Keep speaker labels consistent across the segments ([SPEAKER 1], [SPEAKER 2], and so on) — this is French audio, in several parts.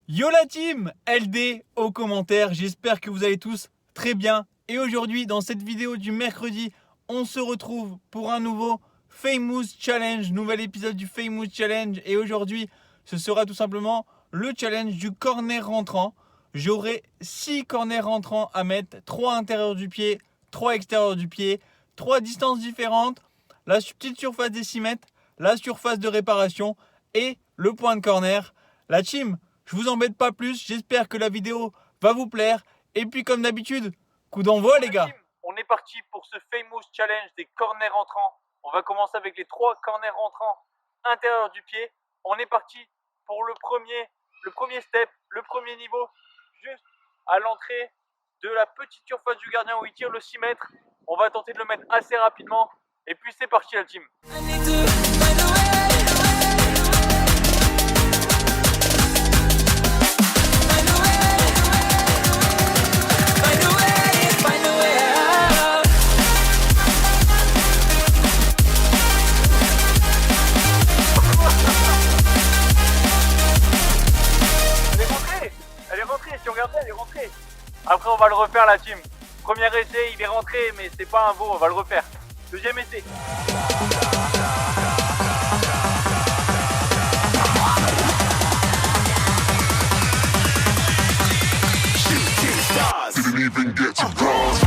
[SPEAKER 1] Yo la team LD aux commentaires, j'espère que vous allez tous très bien. Et aujourd'hui, dans cette vidéo du mercredi, on se retrouve pour un nouveau Famous Challenge, nouvel épisode du Famous Challenge. Et aujourd'hui, ce sera tout simplement le challenge du corner rentrant. J'aurai 6 corners rentrants à mettre, 3 intérieurs du pied, 3 extérieurs du pied, 3 distances différentes, la petite surface des 6 mètres, la surface de réparation et le point de corner. La team, je vous embête pas plus, j'espère que la vidéo va vous plaire. Et puis comme d'habitude, coup d'envoi les gars. On est parti pour ce Famous Challenge des corners rentrants. On va commencer avec les 3 corners rentrants intérieurs du pied. On est parti pour le premier step, le premier niveau, juste à l'entrée de la petite surface du gardien où il tire le 6 mètres. On va tenter de le mettre assez rapidement. Et puis c'est parti la team. Elle est rentrée, si on regarde bien, elle est rentrée. Après, on va le refaire, la team. Premier essai, il est rentré, mais c'est pas un veau, on va le refaire. Deuxième essai.
[SPEAKER 2] Didn't even get to cross.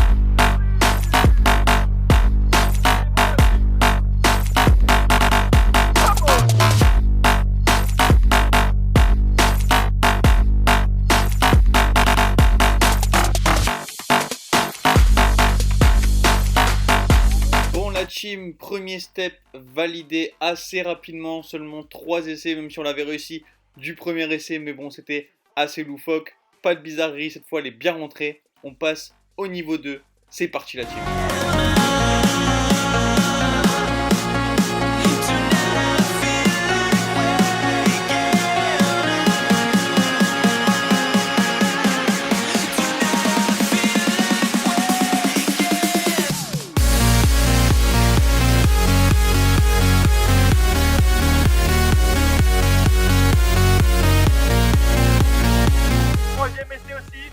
[SPEAKER 1] Bon la team, premier step validé assez rapidement, seulement 3 essais, même si on l'avait réussi du premier essai, mais bon c'était assez loufoque, pas de bizarrerie, cette fois elle est bien rentrée, on passe au niveau 2, c'est parti la team. Troisième essai aussi.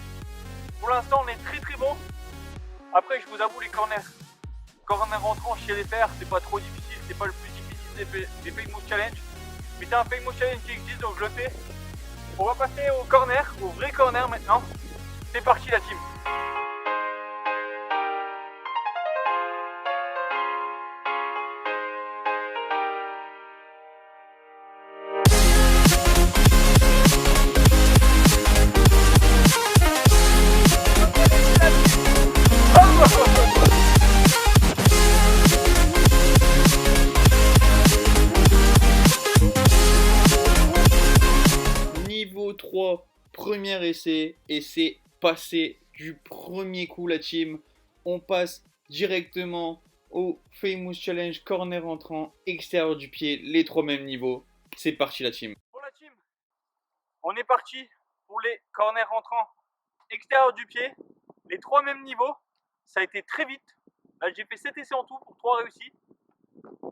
[SPEAKER 1] Pour l'instant, on est très bon. Après, je vous avoue, les corners rentrants chez les pairs, c'est pas trop difficile. C'est pas le plus difficile des Famous Challenge. Mais c'est un Famous Challenge qui existe, donc je le fais. On va passer au corner, au vrai corner maintenant. C'est parti la team. Niveau 3, premier essai, et c'est passé du premier coup la team. On passe directement au Famous Challenge corner entrant, extérieur du pied, les 3 mêmes niveaux. C'est parti la team. Pour la team, on est parti pour les corners rentrants, extérieur du pied, les 3 mêmes niveaux. Ça a été très vite. Là j'ai fait 7 essais en tout pour 3 réussis.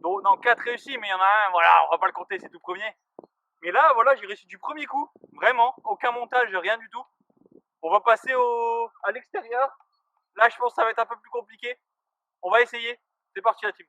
[SPEAKER 1] Donc, non, 4 réussis, mais il y en a un, voilà, on va pas le compter, c'est tout premier. Mais là, voilà, j'ai réussi du premier coup, vraiment, aucun montage, rien du tout. On va passer à l'extérieur. Là, je pense que ça va être un peu plus compliqué. On va essayer. C'est parti la team.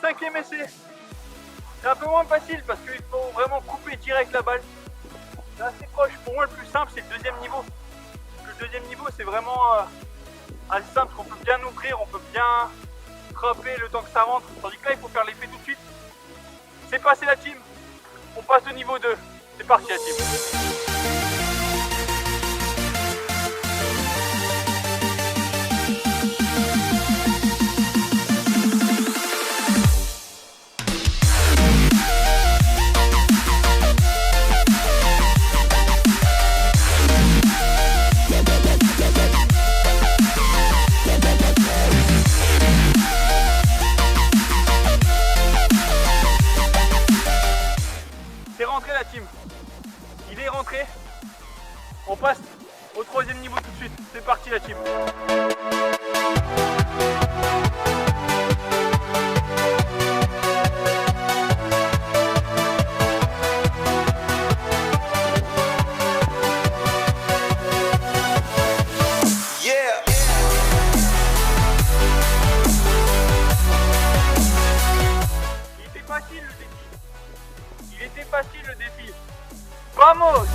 [SPEAKER 1] Cinquième essai, c'est un peu moins facile parce qu'il faut vraiment couper direct la balle. C'est assez proche. Pour moi, le plus simple, c'est le deuxième niveau. Le deuxième niveau, c'est vraiment assez simple. On peut bien ouvrir, on peut bien frapper le temps que ça rentre. Tandis que là, il faut faire l'effet tout de suite. C'est passé la team. On passe au niveau 2. C'est parti la team. rentré. On passe au troisième niveau tout de suite. C'est parti la team. Il était facile le défi. Vamos!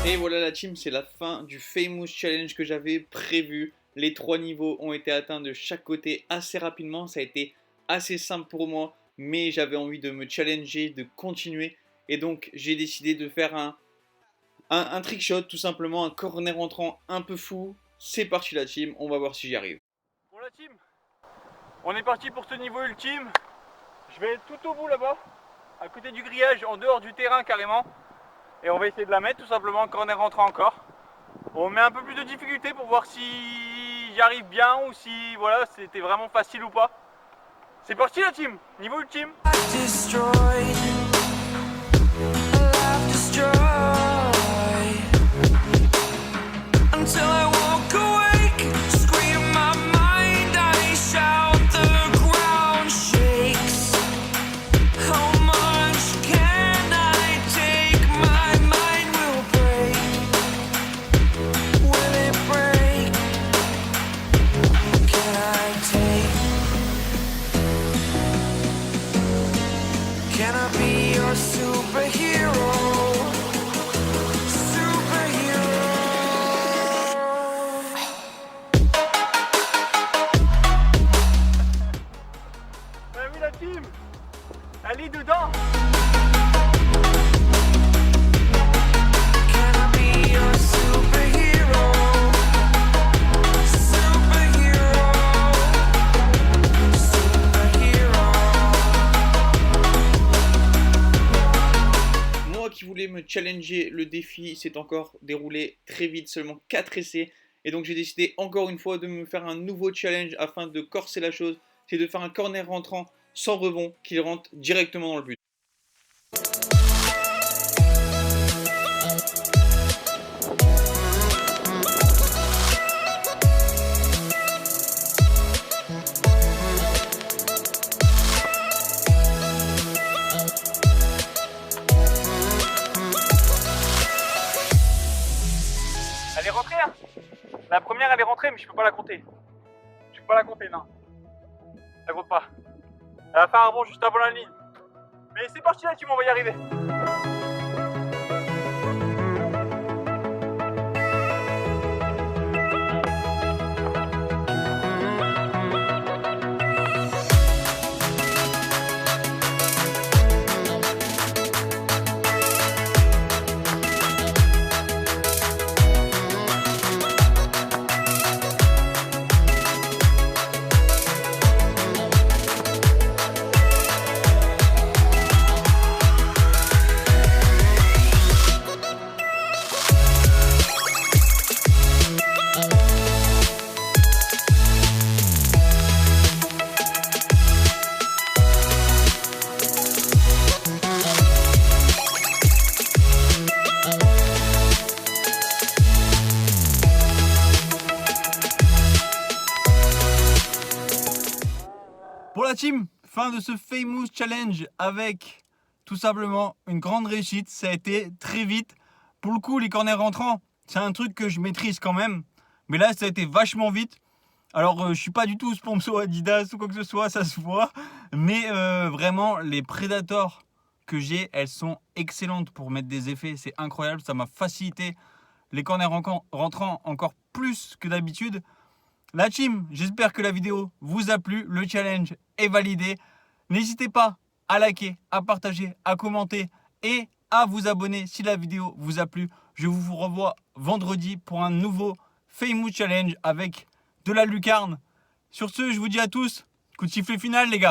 [SPEAKER 3] Et voilà la team, c'est la fin du Famous Challenge que j'avais prévu. Les 3 niveaux ont été atteints de chaque côté assez rapidement. Ça a été assez simple pour moi, mais j'avais envie de me challenger, de continuer. Et donc j'ai décidé de faire un trick shot, tout simplement, un corner entrant un peu fou. C'est parti la team, on va voir si j'y arrive.
[SPEAKER 1] Bon la team, on est parti pour ce niveau ultime. Je vais tout au bout là-bas, à côté du grillage, en dehors du terrain carrément. Et on va essayer de la mettre tout simplement, corner rentrant encore. On met un peu plus de difficulté pour voir si j'y arrive bien ou si voilà, c'était vraiment facile ou pas. C'est parti la team, niveau ultime.
[SPEAKER 4] Can I be your superhero? Superhero.
[SPEAKER 1] Ouais, oui la team, elle est dedans.
[SPEAKER 4] Can I be your superhero? Superhero. Superhero.
[SPEAKER 3] Moi qui voulais me challenger, le défi s'est encore déroulé très vite, seulement 4 essais. Et donc j'ai décidé encore une fois de me faire un nouveau challenge afin de corser la chose. C'est de faire un corner rentrant sans rebond, qu'il rentre directement dans le but.
[SPEAKER 1] Elle est rentrée hein. La première elle est rentrée mais je peux pas la compter. Je peux pas la compter, non. Ça compte pas. Elle va faire un rebond juste avant la ligne. Mais c'est parti la team, on va y arriver. Pour la team, fin de ce Famous Challenge avec tout simplement une grande réussite. Ça a été très vite. Pour le coup, les corners rentrants, c'est un truc que je maîtrise quand même. Mais là, ça a été vachement vite. Alors, je suis pas du tout sponsor Adidas ou quoi que ce soit, ça se voit. Mais vraiment, les Predators que j'ai, elles sont excellentes pour mettre des effets. C'est incroyable, ça m'a facilité les corners rentrants encore plus que d'habitude. La team, j'espère que la vidéo vous a plu. Le challenge est validé. N'hésitez pas à liker, à partager, à commenter et à vous abonner si la vidéo vous a plu. Je vous revois vendredi pour un nouveau Famous Challenge avec de la lucarne. Sur ce, je vous dis à tous, coup de sifflet final les gars.